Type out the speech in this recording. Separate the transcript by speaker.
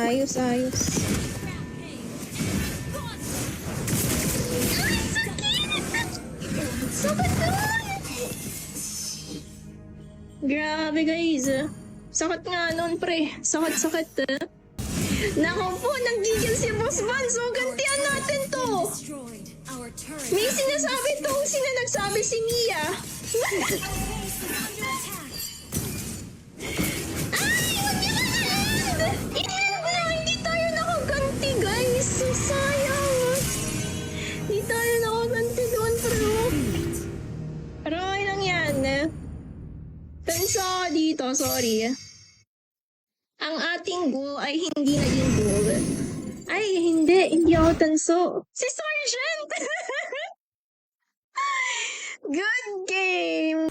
Speaker 1: Ayos, ayos. Ay, sakit! Sakit doon! Grabe guys. Sakit nga nun, pre. Sakit-sakit. Naku po, naggigil si Boss Van. So, gantian natin to. May sinasabi to. Sino nagsabi? Si Mia. Ay, huwag niyo na-end! I-end na! Hindi tayo nakaganti, guys. So, sayang. Hindi tayo nakaganti doon, bro. Pero okay lang yan. Tanso dito, sorry. Ang ating goal ay hindi naging goal. Ay, hindi ako tanso. Si Sergeant! Good game!